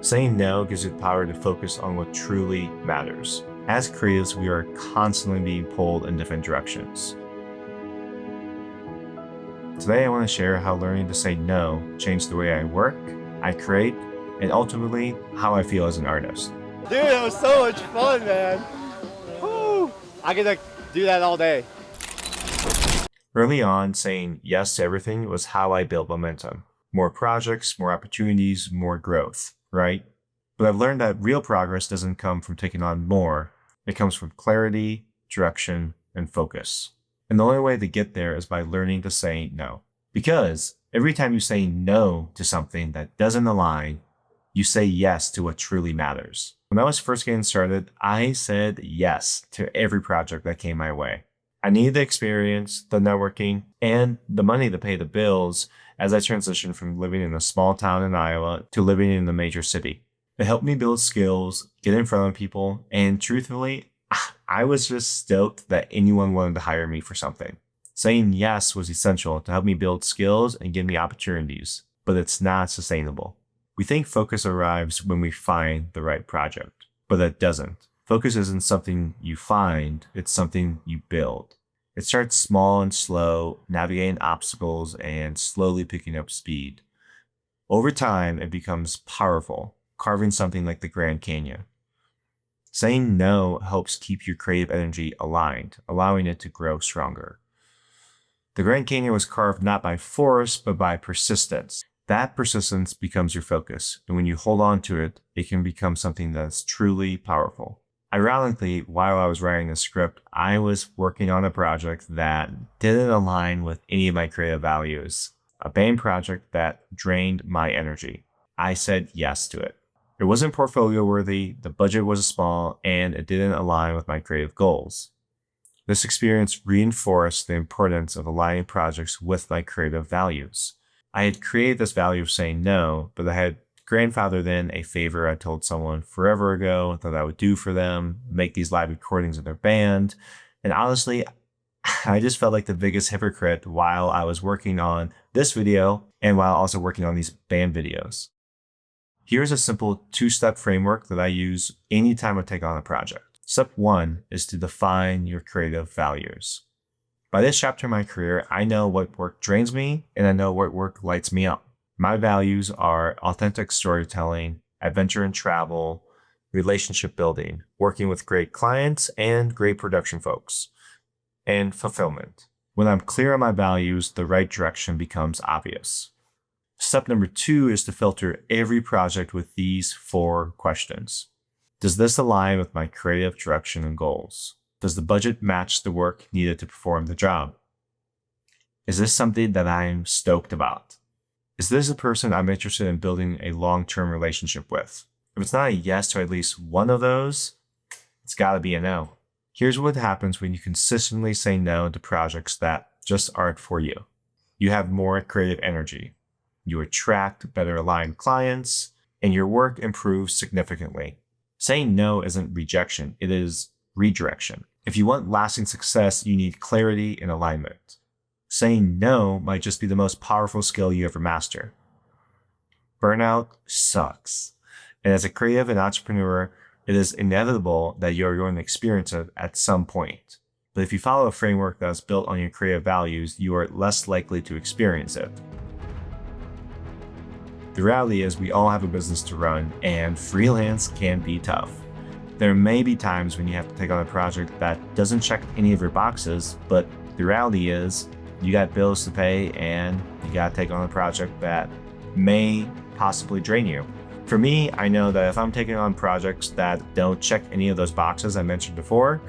Saying no gives you the power to focus on what truly matters. As creatives, we are constantly being pulled in different directions. Today, I want to share how learning to say no changed the way I work, I create, and ultimately, how I feel as an artist. Dude, it was so much fun, man. Woo! I get to do that all day. Early on, saying yes to everything was how I built momentum. More projects, more opportunities, more growth, right? But I've learned that real progress doesn't come from taking on more. It comes from clarity, direction, and focus. And the only way to get there is by learning to say no. Because every time you say no to something that doesn't align, you say yes to what truly matters. When I was first getting started, I said yes to every project that came my way. I needed the experience, the networking, and the money to pay the bills as I transitioned from living in a small town in Iowa to living in a major city. It helped me build skills, get in front of people, and truthfully, I was just stoked that anyone wanted to hire me for something. Saying yes was essential to help me build skills and give me opportunities, but it's not sustainable. We think focus arrives when we find the right project, but that doesn't. Focus isn't something you find, it's something you build. It starts small and slow, navigating obstacles and slowly picking up speed. Over time, it becomes powerful, carving something like the Grand Canyon. Saying no helps keep your creative energy aligned, allowing it to grow stronger. The Grand Canyon was carved not by force, but by persistence. That persistence becomes your focus, and when you hold on to it, it can become something that's truly powerful. Ironically, while I was writing the script, I was working on a project that didn't align with any of my creative values, a band project that drained my energy. I said yes to it. It wasn't portfolio worthy, the budget was small, and it didn't align with my creative goals. This experience reinforced the importance of aligning projects with my creative values. I had created this value of saying no, but I had grandfathered in a favor I told someone forever ago that I would do for them, make these live recordings of their band. And honestly, I just felt like the biggest hypocrite while I was working on this video and while also working on these band videos. Here's a simple 2-step framework that I use anytime I take on a project. Step 1 is to define your creative values. By this chapter in my career, I know what work drains me and I know what work lights me up. My values are authentic storytelling, adventure and travel, relationship building, working with great clients and great production folks, and fulfillment. When I'm clear on my values, the right direction becomes obvious. Step number 2 is to filter every project with these 4 questions. Does this align with my creative direction and goals? Does the budget match the work needed to perform the job? Is this something that I'm stoked about? Is this a person I'm interested in building a long-term relationship with? If it's not a yes to at least one of those, it's gotta be a no. Here's what happens when you consistently say no to projects that just aren't for you. You have more creative energy. You attract better aligned clients, and your work improves significantly. Saying no isn't rejection, it is redirection. If you want lasting success, you need clarity and alignment. Saying no might just be the most powerful skill you ever master. Burnout sucks. And as a creative and entrepreneur, it is inevitable that you're going to experience it at some point. But if you follow a framework that is built on your creative values, you are less likely to experience it. The reality is we all have a business to run, and freelance can be tough. There may be times when you have to take on a project that doesn't check any of your boxes, but the reality is you got bills to pay and you got to take on a project that may possibly drain you. For me, I know that if I'm taking on projects that don't check any of those boxes I mentioned before,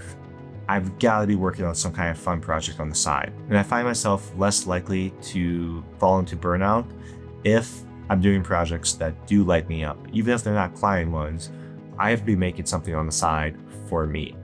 I've got to be working on some kind of fun project on the side. And I find myself less likely to fall into burnout if I'm doing projects that do light me up. Even if they're not client ones, I have to be making something on the side for me.